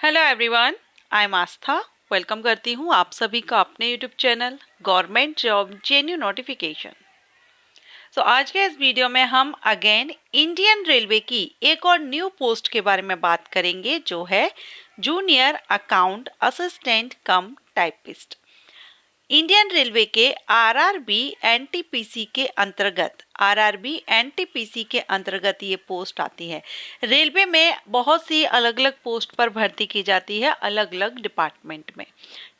Hello everyone, I am Aastha. Welcome करती हूँ आप सभी का अपने YouTube channel government job जेन्यू notification. आज के इस वीडियो में हम अगेन इंडियन रेलवे की एक और न्यू पोस्ट के बारे में बात करेंगे, जो है जूनियर अकाउंट असिस्टेंट कम टाइपिस्ट। इंडियन रेलवे के आरआरबी एनटीपीसी के अंतर्गत ये पोस्ट आती है। रेलवे में बहुत सी अलग अलग पोस्ट पर भर्ती की जाती है, अलग अलग डिपार्टमेंट में।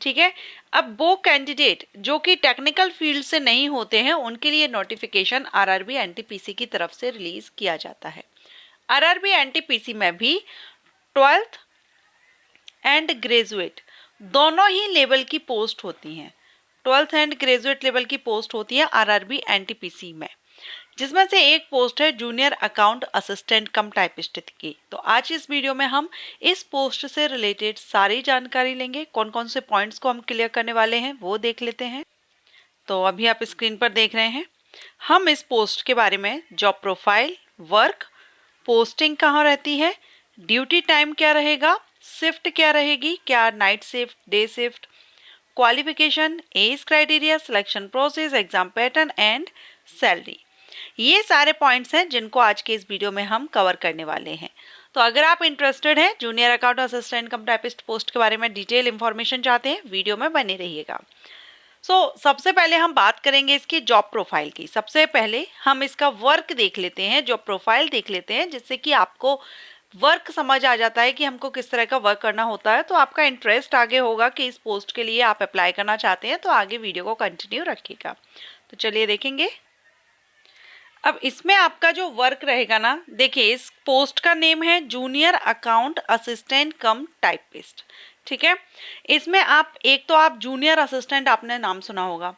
ठीक है, अब वो कैंडिडेट जो कि टेक्निकल फील्ड से नहीं होते हैं, उनके लिए नोटिफिकेशन आरआरबी एनटीपीसी की तरफ से रिलीज किया जाता है। आरआरबी एनटीपीसी में भी 12th एंड ग्रेजुएट दोनों ही लेवल की पोस्ट होती हैं। 12th एंड ग्रेजुएट लेवल की पोस्ट होती है आरआरबी एनटीपीसी में, जिसमें से एक पोस्ट है जूनियर अकाउंट असिस्टेंट कम टाइपिस्ट की। तो आज इस वीडियो में हम इस पोस्ट से रिलेटेड सारी जानकारी लेंगे। कौन कौन से पॉइंट्स को हम क्लियर करने वाले हैं वो देख लेते हैं। तो अभी आप स्क्रीन पर देख रहे हैं, हम इस पोस्ट के बारे में जॉब प्रोफाइल, वर्क, पोस्टिंग कहाँ रहती है, ड्यूटी टाइम क्या रहेगा, शिफ्ट क्या रहेगी, क्या night shift, day shift, qualification, age criteria, selection process, exam pattern and salary, ये सारे पॉइंट्स हैं जिनको आज के इस वीडियो में हम कवर करने वाले हैं। तो अगर आप इंटरेस्टेड हैं जूनियर अकाउंट असिस्टेंट कम टाइपिस्ट पोस्ट के बारे में डिटेल इंफॉर्मेशन चाहते हैं, वीडियो में बने रहिएगा। सबसे पहले हम बात करेंगे इसकी जॉब प्रोफाइल की। सबसे पहले हम इसका वर्क देख लेते हैं, जॉब प्रोफाइल देख लेते हैं, जिससे कि आपको वर्क समझ आ जाता है कि हमको किस तरह का वर्क करना होता है। तो आपका इंटरेस्ट आगे होगा कि इस पोस्ट के लिए आप अप्लाई करना चाहते हैं, तो आगे वीडियो को कंटिन्यू रखिएगा। तो चलिए देखेंगे। अब इसमें आपका जो वर्क रहेगा ना, देखिए इस पोस्ट का नेम है जूनियर अकाउंट असिस्टेंट कम टाइपिस्ट। ठीक है, इसमें आप जूनियर असिस्टेंट आपने नाम सुना होगा।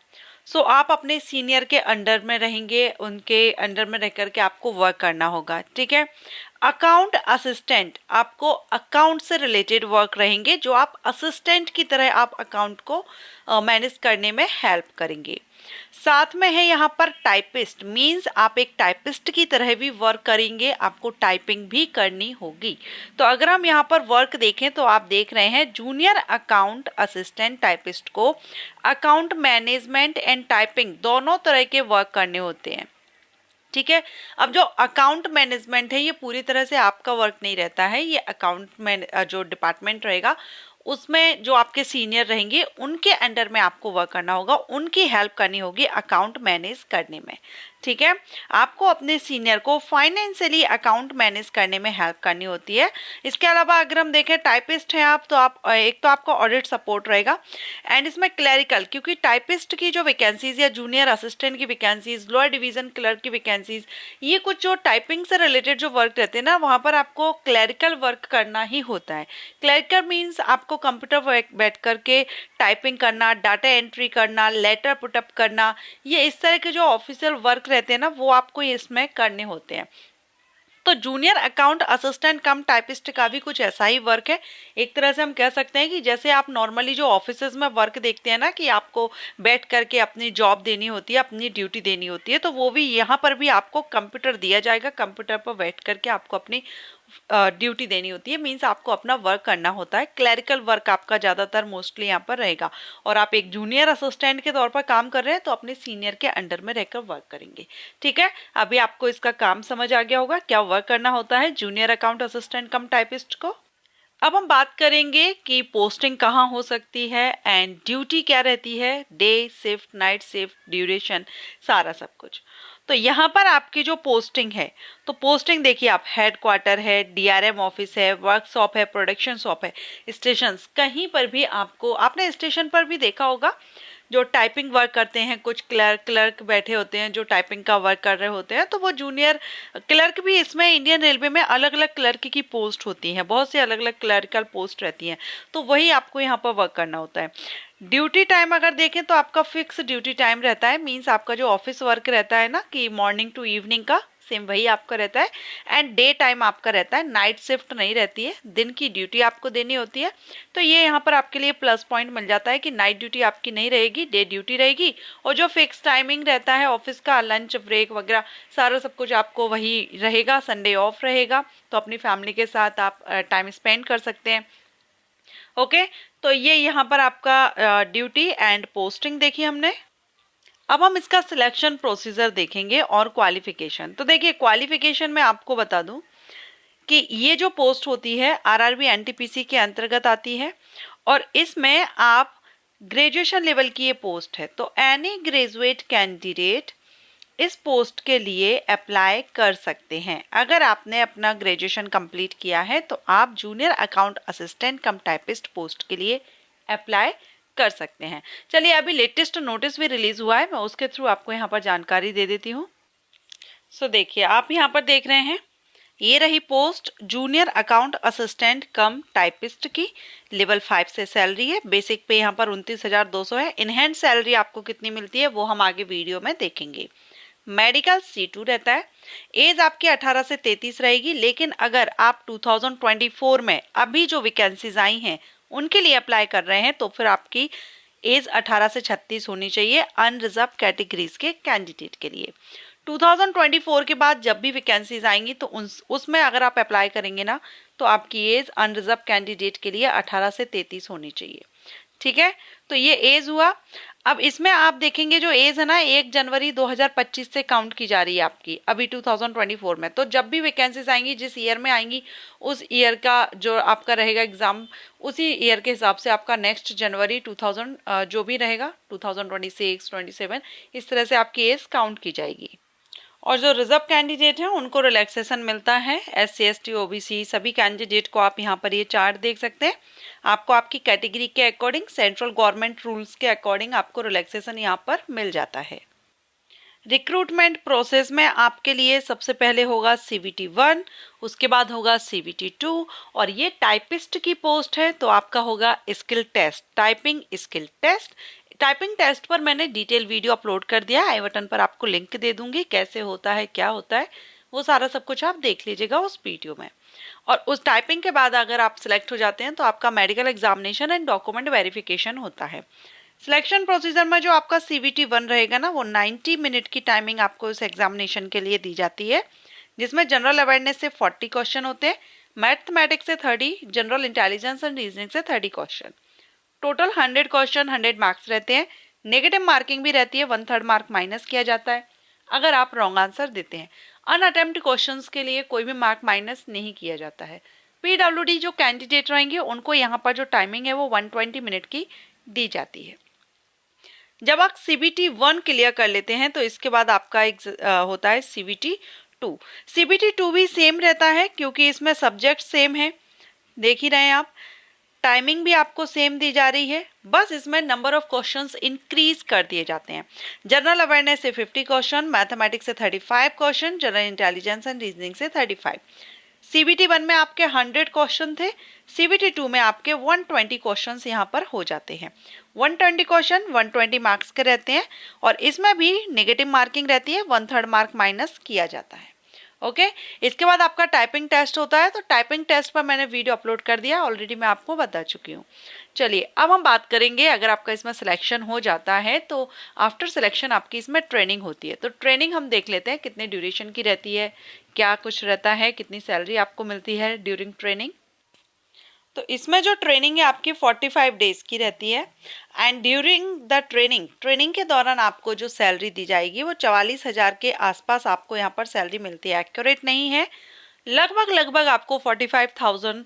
आप अपने सीनियर के अंडर में रहेंगे, उनके अंडर में रह करके आपको वर्क करना होगा। ठीक है, अकाउंट असिस्टेंट आपको अकाउंट से रिलेटेड वर्क रहेंगे, जो आप असिस्टेंट की तरह आप अकाउंट को मैनेज करने में हेल्प करेंगे। साथ में है यहाँ पर टाइपिस्ट, मींस आप एक टाइपिस्ट की तरह भी वर्क करेंगे, आपको टाइपिंग भी करनी होगी। तो अगर हम यहाँ पर वर्क देखें तो आप देख रहे हैं जूनियर अकाउंट असिस्टेंट टाइपिस्ट को अकाउंट मैनेजमेंट एंड टाइपिंग दोनों तरह के वर्क करने होते हैं। ठीक है, अब जो अकाउंट मैनेजमेंट है ये पूरी तरह से आपका वर्क नहीं रहता है, ये अकाउंट में जो डिपार्टमेंट रहेगा उसमें जो आपके सीनियर रहेंगे उनके अंडर में आपको वर्क करना होगा, उनकी हेल्प करनी होगी अकाउंट मैनेज करने में। ठीक है, आपको अपने सीनियर को फाइनेंशियली अकाउंट मैनेज करने में हेल्प करनी होती है। इसके अलावा अगर हम देखें टाइपिस्ट हैं आप, तो एक तो आपको ऑडिट सपोर्ट रहेगा, एंड इसमें क्लरिकल, क्योंकि टाइपिस्ट की जो वैकेंसीज या जूनियर असिस्टेंट की वैकेंसीज, लोअर डिवीजन क्लर्क की वैकेंसीज, ये कुछ जो टाइपिंग से रिलेटेड जो वर्क रहते हैं ना, वहाँ पर आपको क्लरिकल वर्क करना ही होता है। क्लरिकल मीन्स आपको कंप्यूटर बैठ करके टाइपिंग करना, डाटा एंट्री करना, लेटर पुटअप करना, ये इस तरह के जो ऑफिशियल वर्क रहते हैं ना, वो आपको इसमें करने होते हैं। तो जूनियर अकाउंट असिस्टेंट कम टाइपिस्ट का भी कुछ ऐसा ही वर्क है। एक तरह से हम कह सकते हैं कि जैसे आप नॉर्मली जो ऑफिसेज में वर्क देखते हैं ना, कि आपको बैठ करके अपनी जॉब देनी होती है, अपनी ड्यूटी देनी होती है, तो वो भी यहाँ पर भी आपको कंप्यूटर दिया जाएगा, कंप्यूटर पर बैठ करके आपको अपनी ड्यूटी देनी होती है, मींस आपको अपना वर्क करना होता है। क्लरिकल वर्क आपका ज़्यादातर मोस्टली यहाँ पर रहेगा, और आप एक जूनियर असिस्टेंट के तौर पर काम कर रहे हैं तो अपने सीनियर के अंडर में रहकर वर्क करेंगे। ठीक है, अभी आपको इसका काम समझ आ गया होगा, क्या वर्क करना होता है जूनियर अकाउंट असिस्टेंट कम टाइपिस्ट को। अब हम बात करेंगे कि पोस्टिंग कहाँ हो सकती है एंड ड्यूटी क्या रहती है, day shift, night shift, duration, सारा सब कुछ। तो यहाँ पर आपकी जो पोस्टिंग है, तो पोस्टिंग देखिए, आप हेड क्वार्टर है, डीआरएम ऑफिस है, वर्कशॉप है, प्रोडक्शन शॉप है, स्टेशन, कहीं पर भी आपने स्टेशन पर भी देखा होगा जो टाइपिंग वर्क करते हैं, कुछ क्लर्क बैठे होते हैं जो टाइपिंग का वर्क कर रहे होते हैं, तो वो जूनियर क्लर्क भी, इसमें इंडियन रेलवे में अलग अलग क्लर्क की पोस्ट होती हैं, बहुत सी अलग अलग क्लर्कल पोस्ट रहती हैं, तो वही आपको यहाँ पर वर्क करना होता है। ड्यूटी टाइम अगर देखें तो आपका फिक्स ड्यूटी टाइम रहता है, मींस आपका जो ऑफिस वर्क रहता है ना, कि मॉर्निंग टू इवनिंग का, सेम वही आपका रहता है। एंड डे टाइम आपका रहता है, नाइट शिफ्ट नहीं रहती है, दिन की ड्यूटी आपको देनी होती है। तो ये यहाँ पर आपके लिए प्लस पॉइंट मिल जाता है कि नाइट ड्यूटी आपकी नहीं रहेगी, डे ड्यूटी रहेगी, और जो फिक्स टाइमिंग रहता है ऑफिस का, लंच ब्रेक वगैरह सारा सब कुछ आपको वही रहेगा। संडे ऑफ रहेगा, तो अपनी फैमिली के साथ आप टाइम स्पेंड कर सकते हैं। ओके, तो ये यहाँ पर आपका ड्यूटी एंड पोस्टिंग देखी हमने। अब हम इसका सिलेक्शन प्रोसीजर देखेंगे और क्वालिफिकेशन। तो देखिए, क्वालिफिकेशन में आपको बता दूं कि ये जो पोस्ट होती है आरआरबी एनटीपीसी के अंतर्गत आती है और इसमें आप ग्रेजुएशन लेवल की ये पोस्ट है, तो एनी ग्रेजुएट कैंडिडेट इस पोस्ट के लिए अप्लाई कर सकते हैं। अगर आपने अपना ग्रेजुएशन कंप्लीट किया है तो आप जूनियर अकाउंट असिस्टेंट कम टाइपिस्ट पोस्ट के लिए अप्लाई कर सकते हैं। चलिए, अभी लेटेस्ट नोटिस भी रिलीज हुआ है, मैं उसके थ्रू आपको यहाँ पर जानकारी दे देती हूँ। सो देखिए, आप यहाँ पर देख रहे हैं, ये रही पोस्ट जूनियर अकाउंट असिस्टेंट कम टाइपिस्ट की, लेवल 5 से सैलरी है। बेसिक पे यहाँ पर 29,200 है। इनहैंड सैलरी आपको कितनी मिलती है वो हम आगे वीडियो में देखेंगे। मेडिकल C2 रहता है। एज आपकी 18 से 33 रहेगी, लेकिन अगर आप 2024 में अभी जो वैकेंसीज आई हैं उनके लिए अप्लाई कर रहे हैं तो फिर आपकी एज 18 से 36 होनी चाहिए अनरिजर्व कैटेगरीज के कैंडिडेट के लिए। 2024 के बाद जब भी वैकेंसीज आएंगी तो उसमें अगर आप अप्लाई करेंगे ना तो आपकी एज अनरिजर्व कैंडिडेट के लिए 18 से 33 होनी चाहिए। ठीक है, तो ये एज हुआ। अब इसमें आप देखेंगे जो एज है ना 1 जनवरी 2025 से काउंट की जा रही है आपकी अभी 2024 में। तो जब भी वैकेंसीज आएंगी, जिस ईयर में आएंगी उस ईयर का जो आपका रहेगा एग्जाम, उसी ईयर के हिसाब से आपका नेक्स्ट जनवरी 2000 जो भी रहेगा 2026, 27 इस तरह से आपकी एज काउंट की जाएगी। और जो रिजर्व कैंडिडेट हैं उनको रिलैक्सेशन मिलता है। SC ST OBC सभी कैंडिडेट को आप यहाँ पर ये चार्ट देख सकते हैं। आपको आपकी कैटेगरी के अकॉर्डिंग, सेंट्रल गवर्नमेंट रूल्स के अकॉर्डिंग आपको रिलैक्सेशन यहाँ पर मिल जाता है। रिक्रूटमेंट प्रोसेस में आपके लिए सबसे पहले होगा CBT 1, उसके बाद होगा CBT 2 और ये टाइपिस्ट की पोस्ट है तो आपका होगा skill test, typing skill test. Typing test पर मैंने डिटेल वीडियो अपलोड कर दिया, आई बटन पर आपको लिंक दे दूंगी, कैसे होता है क्या होता है वो सारा सब कुछ आप देख लीजिएगा उस वीडियो में। और उस टाइपिंग के बाद अगर आप सिलेक्ट हो जाते हैं तो आपका medical examination and document verification होता है। सिलेक्शन प्रोसीजर में जो आपका CBT 1 रहेगा ना वो 90 मिनट की टाइमिंग आपको इस एग्जामिनेशन के लिए दी जाती है, जिसमें जनरल अवेयरनेस से 40 क्वेश्चन होते हैं, मैथमेटिक्स से 30, जनरल इंटेलिजेंस एंड रीजनिंग से 30 क्वेश्चन। टोटल 100 क्वेश्चन 100 मार्क्स रहते हैं। नेगेटिव मार्किंग भी रहती है, 1/3 मार्क माइनस किया जाता है अगर आप रॉन्ग आंसर देते हैं। अनअटेम्प्ट क्वेश्चंस के लिए कोई भी मार्क माइनस नहीं किया जाता है। PWD जो कैंडिडेट रहेंगे उनको यहाँ पर जो टाइमिंग है वो 120 मिनट की दी जाती है। जब आप CBT 1 क्लियर कर लेते हैं तो इसके बाद आपका एक होता है CBT 2। CBT 2 भी सेम रहता है क्योंकि इसमें सब्जेक्ट सेम है, देख ही रहे हैं आप। टाइमिंग भी आपको सेम दी जा रही है, बस इसमें नंबर ऑफ क्वेश्चंस इंक्रीज कर दिए जाते हैं। जनरल अवेयरनेस से 50 क्वेश्चन, मैथमेटिक्स से 35 question, general intelligence and reasoning से 35। CBT 1 में आपके 100 क्वेश्चन थे, CBT 2 में आपके 120 क्वेश्चन यहाँ पर हो जाते हैं। 120 क्वेश्चन 120 मार्क्स के रहते हैं और इसमें भी नेगेटिव मार्किंग रहती है, 1/3 मार्क माइनस किया जाता है। ओके, इसके बाद आपका टाइपिंग टेस्ट होता है। तो टाइपिंग टेस्ट पर मैंने वीडियो अपलोड कर दिया, ऑलरेडी मैं आपको बता चुकी हूँ। चलिए, अब हम बात करेंगे अगर आपका इसमें सिलेक्शन हो जाता है तो आफ्टर सिलेक्शन आपकी इसमें ट्रेनिंग होती है। तो ट्रेनिंग हम देख लेते हैं कितने ड्यूरेशन की रहती है, क्या कुछ रहता है, कितनी सैलरी आपको मिलती है ड्यूरिंग ट्रेनिंग। तो इसमें जो ट्रेनिंग है आपकी 45 डेज की रहती है एंड ड्यूरिंग द ट्रेनिंग के दौरान आपको जो सैलरी दी जाएगी वो 44,000 के आसपास आपको यहाँ पर सैलरी मिलती है। एक्यूरेट नहीं है, लगभग आपको 45,000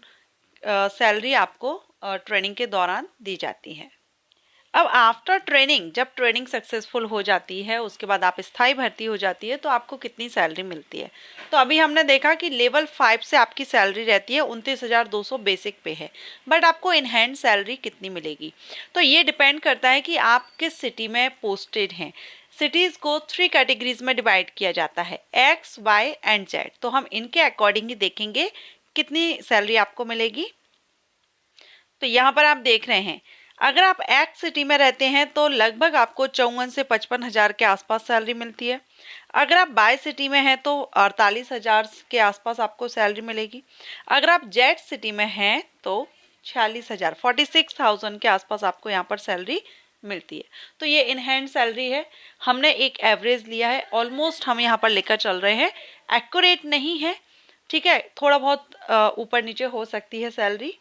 सैलरी आपको ट्रेनिंग के दौरान दी जाती है। अब आफ्टर ट्रेनिंग, जब ट्रेनिंग सक्सेसफुल हो जाती है उसके बाद आप स्थायी भर्ती हो जाती है तो आपको कितनी सैलरी मिलती है। तो अभी हमने देखा कि लेवल 5 से आपकी सैलरी रहती है 29,200 बेसिक पे है, बट आपको इन हैंड सैलरी कितनी मिलेगी तो ये डिपेंड करता है कि आप किस सिटी में पोस्टेड हैं। सिटीज़ को 3 कैटेगरीज में डिवाइड किया जाता है, X, Y एंड Z। तो हम इनके अकॉर्डिंग ही देखेंगे कितनी सैलरी आपको मिलेगी। तो यहाँ पर आप देख रहे हैं, अगर आप एक्स सिटी में रहते हैं तो लगभग आपको 54 से 55,000 के आसपास सैलरी मिलती है। अगर आप बाय सिटी में हैं तो 48,000 के आसपास आपको सैलरी मिलेगी। अगर आप जेड सिटी में हैं तो 46,000 46,000 के आसपास आपको यहाँ पर सैलरी मिलती है। तो ये इन हैंड सैलरी है, हमने एक एवरेज लिया है, ऑलमोस्ट हम यहाँ पर लेकर चल रहे हैं, एक्यूरेट नहीं है, ठीक है, थोड़ा बहुत ऊपर नीचे हो सकती है सैलरी।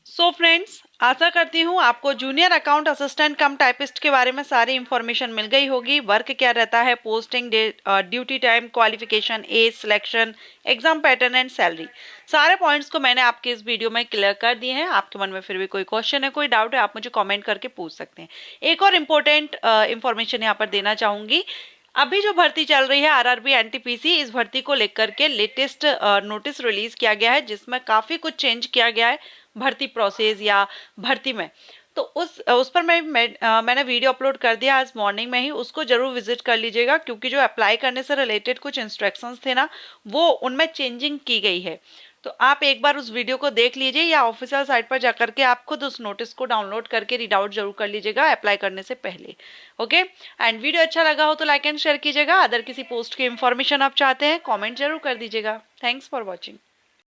सो फ्रेंड्स, आशा करती हूँ आपको जूनियर अकाउंट असिस्टेंट कम टाइपिस्ट के बारे में सारी इंफॉर्मेशन मिल गई होगी। वर्क क्या रहता है, posting, duty time, qualification, age, selection, exam pattern and salary, सारे पॉइंट्स को मैंने आपके इस वीडियो में क्लियर कर दिए हैं। आपके मन में फिर भी कोई क्वेश्चन है, कोई डाउट है, आप मुझे कॉमेंट करके पूछ सकते हैं। एक और इम्पोर्टेंट इंफॉर्मेशन यहाँ पर देना चाहूंगी। अभी जो भर्ती चल रही है आरआरबी एनटीपीसी, इस भर्ती को लेकर के लेटेस्ट नोटिस रिलीज किया गया है, जिसमें काफी कुछ चेंज किया गया है भर्ती प्रोसेस या भर्ती में। तो उस पर मैंने वीडियो अपलोड कर दिया आज मॉर्निंग में ही, उसको जरूर विजिट कर लीजिएगा, क्योंकि जो अप्लाई करने से रिलेटेड कुछ इंस्ट्रक्शंस थे ना, वो उनमें चेंजिंग की गई है। तो आप एक बार उस वीडियो को देख लीजिए, या ऑफिशियल साइट पर जाकर के आप खुद उस नोटिस को डाउनलोड करके रीड आउट जरूर कर लीजिएगा अप्लाई करने से पहले। ओके, एंड वीडियो अच्छा लगा हो तो लाइक एंड शेयर कीजिएगा। अदर किसी पोस्ट की इंफॉर्मेशन आप चाहते हैं, कमेंट जरूर कर दीजिएगा। Thanks for watching.